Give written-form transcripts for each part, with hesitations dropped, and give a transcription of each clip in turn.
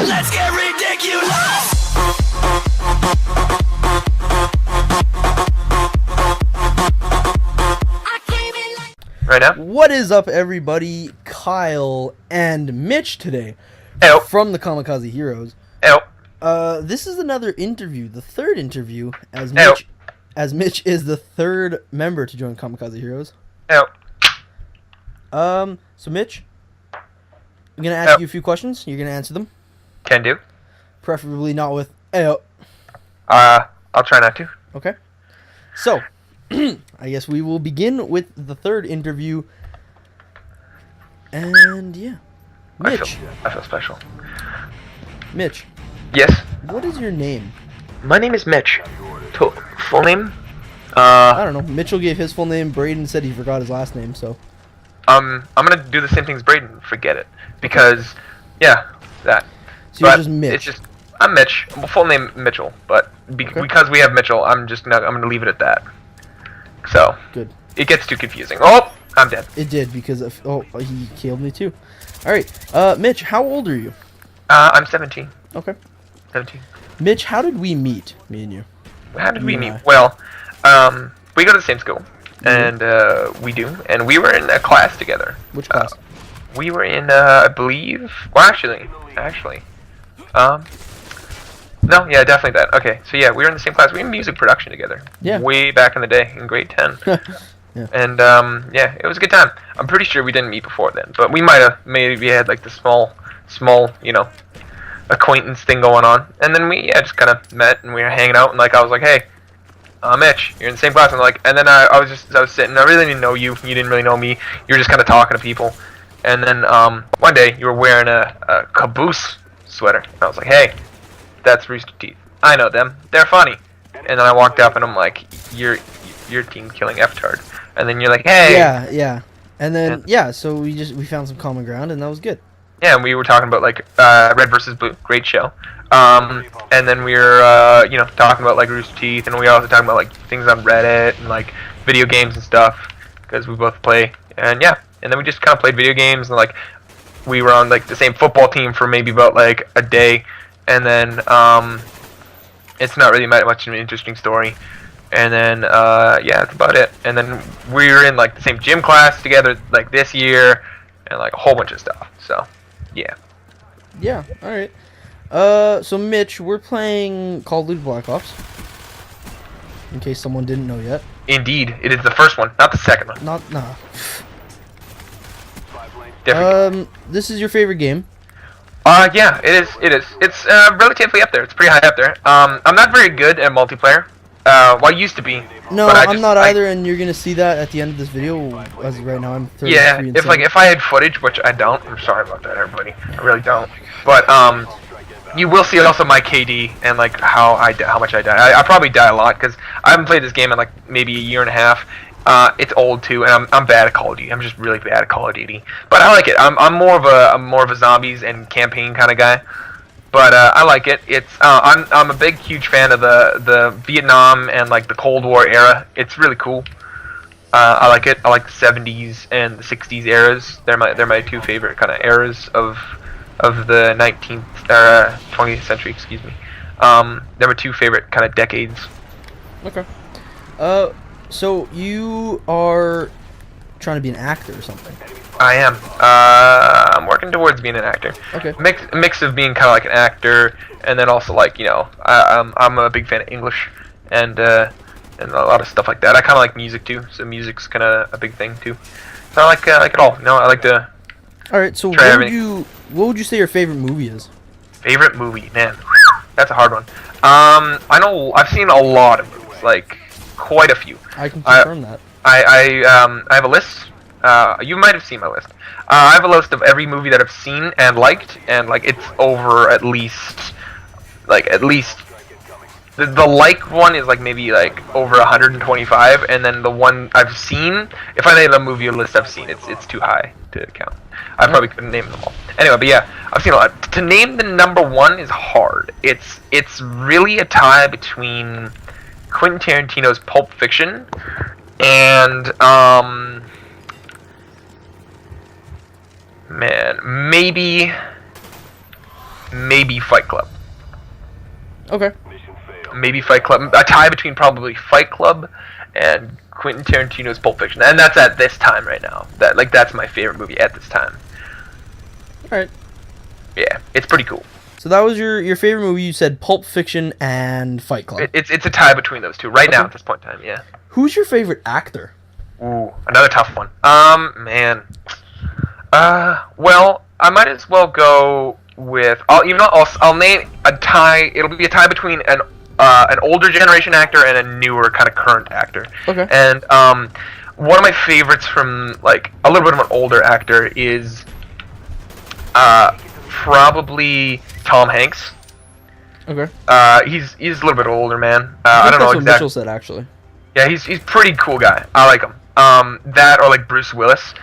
Let's get ridiculous. Right now? What is up, everybody? Kyle and Mitch today Ew. from the KamikaZe Heroes. Ew. This is another interview, the third interview, as Ew. Mitch is the third member to join KamikaZe Heroes. Ew. So Mitch, I'm gonna ask you a few questions. You're gonna answer them, Can do. preferably not with "Ew." I'll try not to. Okay. So, I guess we will begin with the third interview. And yeah, Mitch. I feel special. Mitch, Yes. what is your name? My name is Mitch. Full name? I don't know. Mitchell gave his full name. Braden said he forgot his last name, so. I'm gonna do the same thing as Braden. Forget it. Because, yeah, that. So you're But just Mitch. It's just, I'm Mitch. Full name Mitchell. But because we have Mitchell, I'm gonna leave it at that. So. Good. It gets too confusing. Oh, I'm dead. It did because of, he killed me too. All right, Mitch, how old are you? I'm 17. Okay. 17. Mitch, how did we meet, me and you? How did we You meet? and I. Well, we go to the same school, and we do, and we were in a class together. Which class? We were in, I believe. Well, actually, no, yeah, definitely that. Okay, so yeah, we were in the same class. We were in music production together. Yeah. Way back in the day, in grade 10. Yeah. And yeah, it was a good time. I'm pretty sure we didn't meet before then, but we maybe had like the small, acquaintance thing going on, and then we just kind of met and we were hanging out, and like I was like, hey, Mitch, you're in the same class, and like, and then I was sitting, I really didn't know you didn't really know me, you were just kind of talking to people, and then one day you were wearing a Caboose sweater, and I was like, hey, that's Rooster Teeth, I know them, they're funny, and then I walked up and I'm like, your team killing F-Tard, and then you're like, hey, Yeah. And then so we found some common ground, and that was good. yeah, and we were talking about like Red versus Blue, great show. And then we were talking about like Rooster Teeth, and we were also talking about like things on Reddit and like video games and stuff because we both play. And yeah, and then we just kind of played video games, and like we were on like the same football team for maybe about like a day, and then it's not really much of an interesting story. And then yeah, that's about it. And then we were in like the same gym class together like this year, and like a whole bunch of stuff. So. Yeah. Yeah. All right. So Mitch, we're playing Call of Duty Black Ops. In case someone didn't know yet. Indeed, it is the first one, not the second one. Nah. Different. This is your favorite game? Yeah, it is. It's relatively up there. It's pretty high up there. I'm not very good at multiplayer. Well, I used to be. No, but I'm not either, and you're gonna see that at the end of this video. As of right now, I'm 33 Yeah, and if 7. I had footage, which I don't, I'm sorry about that, everybody. I really don't. But you will see also my KD and like how much I die. I probably die a lot because I haven't played this game in like maybe a year and a half. It's old too, and I'm bad at Call of Duty. I'm just really bad at Call of Duty. But I like it. I'm more of a zombies and campaign kind of guy. But I like it. It's I'm a big, huge fan of the Vietnam and like the Cold War era. It's really cool. I like it. I like the 70s and the 60s eras. They're my two favorite kind of eras of the 19th 20th century. Excuse me. They're my two favorite kind of decades. Okay. So you are trying to be an actor or something? I am. I'm working towards being an actor. Okay. Mix of being kind of like an actor, and then also like I'm a big fan of English, and a lot of stuff like that. I kind of like music too, so music's kind of a big thing too. So I like it all. I like to. All right. So what would you say your favorite movie is? Favorite movie, man. That's a hard one. I know I've seen a lot of movies, like quite a few. I can confirm that. I have a list. You might have seen my list. I have a list of every movie that I've seen and liked, and like it's over at least the like one is like maybe like over 125, and then the one I've seen, if I name the movie list I've seen, it's too high to count. I probably couldn't name them all. Anyway, but yeah, I've seen a lot. To name the number one is hard. It's really a tie between Quentin Tarantino's Pulp Fiction and man, maybe maybe Fight Club. Okay. Maybe Fight Club. A tie between probably Fight Club and Quentin Tarantino's Pulp Fiction, and that's at this time right now. That's my favorite movie at this time. All right. Yeah, it's pretty cool. So that was your favorite movie. You said Pulp Fiction and Fight Club. It's a tie between those two right now at this point in time. Yeah. Who's your favorite actor? Ooh, another tough one. Man. Well, I might as well go with. I'll name a tie. It'll be a tie between an older generation actor and a newer kind of current actor. Okay. And one of my favorites from like a little bit of an older actor is probably Tom Hanks. Okay. He's a little bit older man. I don't know that's what exactly. Mitchell said actually. Yeah, he's pretty cool guy. I like him. That or like Bruce Willis,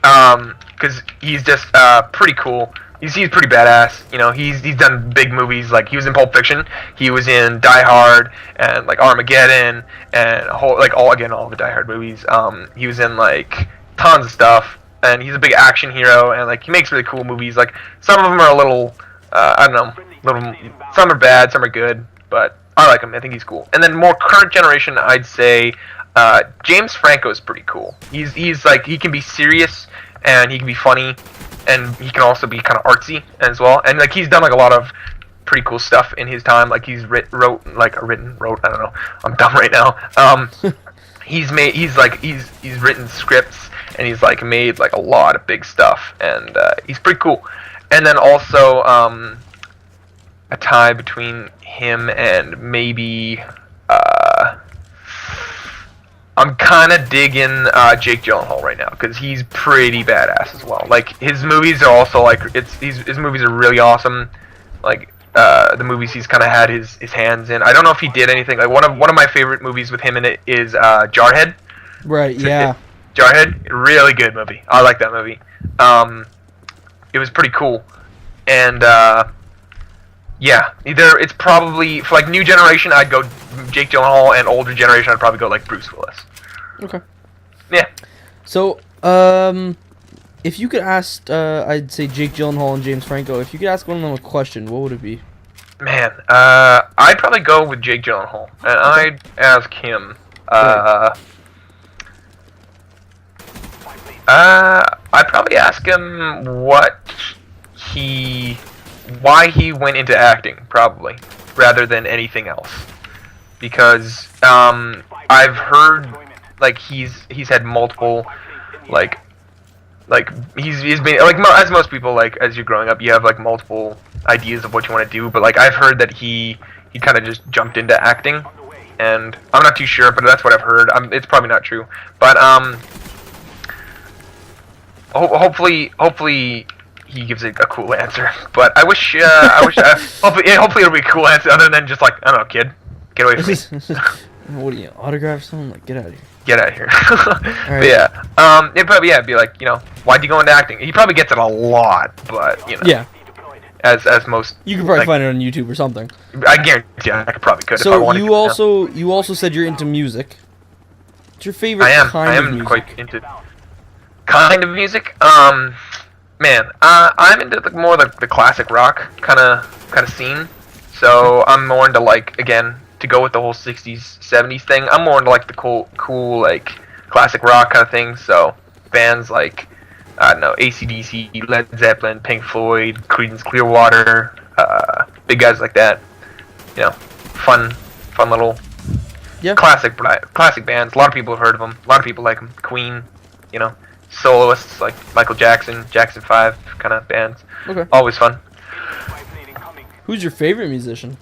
because he's just pretty cool. He's pretty badass. You know, he's done big movies. Like he was in Pulp Fiction. He was in Die Hard and like Armageddon and all the Die Hard movies. He was in like tons of stuff. And he's a big action hero, and like he makes really cool movies. Like some of them are a little, I don't know, some are bad, some are good, but I like him. I think he's cool. And then more current generation, I'd say James Franco is pretty cool. He's like he can be serious and he can be funny, and he can also be kind of artsy as well. And like he's done like a lot of pretty cool stuff in his time. Like he's wrote. I don't know. I'm dumb right now. He's written scripts. And he's like made like a lot of big stuff, and he's pretty cool. And then also a tie between him and maybe I'm kind of digging Jake Gyllenhaal right now because he's pretty badass as well. Like his movies are also like his movies are really awesome. Like the movies he's kind of had his hands in. I don't know if he did anything. Like one of my favorite movies with him in it is Jarhead. Right. Yeah. Jarhead, really good movie. I like that movie. It was pretty cool, and yeah, it's probably for like new generation. I'd go Jake Gyllenhaal, and older generation, I'd probably go like Bruce Willis. Okay. Yeah. So, if you could ask, I'd say Jake Gyllenhaal and James Franco. If you could ask one of them a question, what would it be? Man, I'd probably go with Jake Gyllenhaal, and I'd ask him. I'd probably ask him why he went into acting, probably, rather than anything else. Because I've heard like he's had multiple like he's been like as most people, like as you're growing up, you have like multiple ideas of what you want to do. But like I've heard that he kind of just jumped into acting, and I'm not too sure, but that's what I've heard. It's probably not true, but hopefully he gives a cool answer. But hopefully it'll be a cool answer other than just like, I don't know, kid, get away from me. What do you autograph something? Like, get out of here. Get out of here. Right. But yeah, it'd be like, you know, why'd you go into acting? He probably gets it a lot, but you know, yeah, as most. You could probably like, find it on YouTube or something. I guarantee you, I probably could. So if I wanted to, you also said you're into music. What's your favorite I kind of am music? quite into kind of music. Man, I'm into more the classic rock kind of scene. So I'm more into like, again, to go with the whole 60s 70s thing. I'm more into like the cool like classic rock kind of thing. So bands like, I don't know, AC/DC, Led Zeppelin, Pink Floyd, Creedence Clearwater, big guys like that. You know, fun little classic bands. A lot of people have heard of them. A lot of people like them. Queen, you know, soloists like Michael Jackson, Jackson 5 kind of bands. Okay. Always fun. Who's your favorite musician?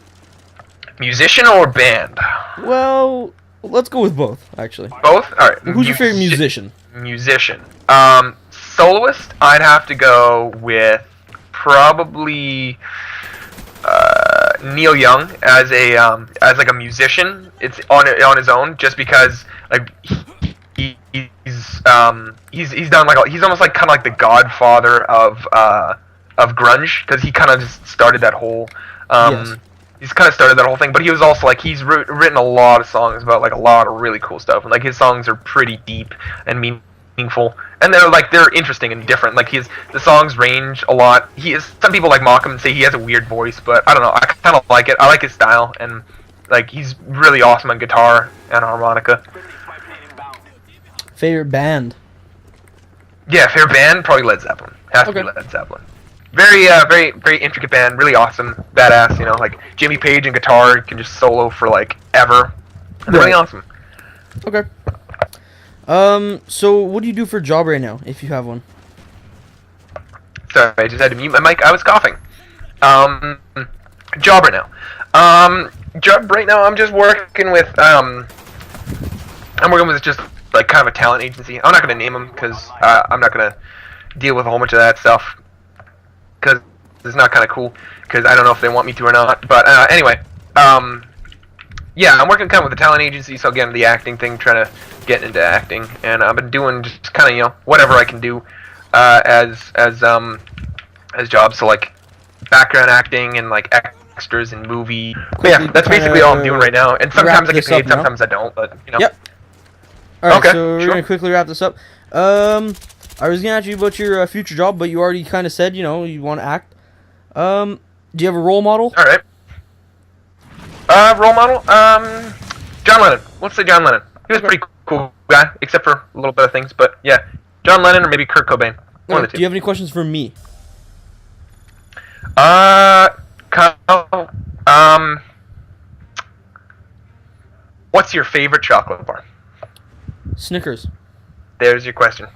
Musician or band? Well, let's go with both, actually. Both? Alright. Who's your favorite musician? Musician. Soloist, I'd have to go with probably Neil Young as like a musician. It's on his own, just because like he's done like he's almost like kind of like the godfather of grunge, because he kind of just started that whole Yes. He's kind of started that whole thing. But he was also like he's written a lot of songs about like a lot of really cool stuff, and like his songs are pretty deep and meaningful, and they're interesting and different. Like the songs range a lot. Some people like mock him and say he has a weird voice, but I don't know. I kind of like it. I like his style, and like he's really awesome on guitar and harmonica. Favorite band? Yeah, favorite band probably Led Zeppelin. Has to be Led Zeppelin. Very very intricate band, really awesome, badass. You know, like Jimmy Page and guitar can just solo for like ever. And they're really awesome. Okay. So what do you do for a job right now, if you have one? Sorry, I just had to mute my mic. I was coughing. Job right now. Job right now. I'm just working with. I'm working with just like kind of a talent agency. I'm not gonna name them because I'm not gonna deal with a whole bunch of that stuff because it's not kind of cool. Because I don't know if they want me to or not. But anyway, yeah, I'm working kind of with a talent agency, so again, the acting thing, trying to get into acting, and I've been doing just kind of whatever I can do as jobs, so like background acting and like extras in movie. But yeah, that's basically all I'm doing right now. And sometimes I get paid, sometimes I don't. But Yep. All right, so we're gonna quickly wrap this up. I was gonna ask you about your future job, but you already kind of said you want to act. Do you have a role model? All right. Role model? John Lennon. Let's say John Lennon. He was a pretty cool guy, except for a little bit of things. But yeah, John Lennon or maybe Kurt Cobain. One of the two. Do you have any questions for me? Kyle, what's your favorite chocolate bar? Snickers. There's your question.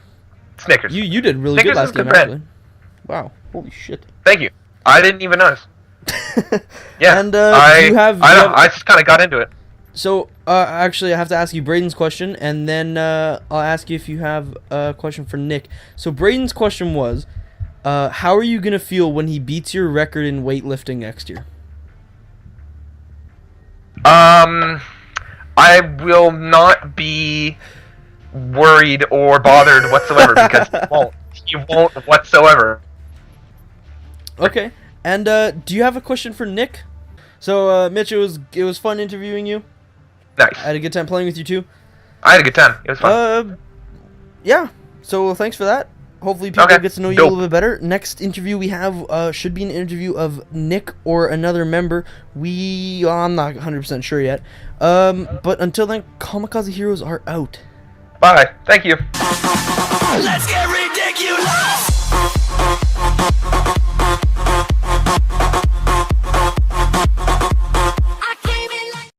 Snickers. You did really Snickers good last is a good game, brand. actually. Wow. Holy shit. Thank you. I didn't even notice. Yeah. And I just kind of got into it. So, actually, I have to ask you Braden's question, and then I'll ask you if you have a question for Nick. So, Braden's question was, how are you going to feel when he beats your record in weightlifting next year? I will not be worried or bothered whatsoever because he won't whatsoever. Okay. And do you have a question for Nick? So, Mitch, it was fun interviewing you. Nice. I had a good time playing with you too. I had a good time. It was fun. Yeah. So thanks for that. Hopefully people get to know you a little bit better. Next interview we have should be an interview of Nick or another member. I'm not 100% sure yet. But until then, KamikaZe Heroes are out. Bye. Thank you. Let's get ridiculous.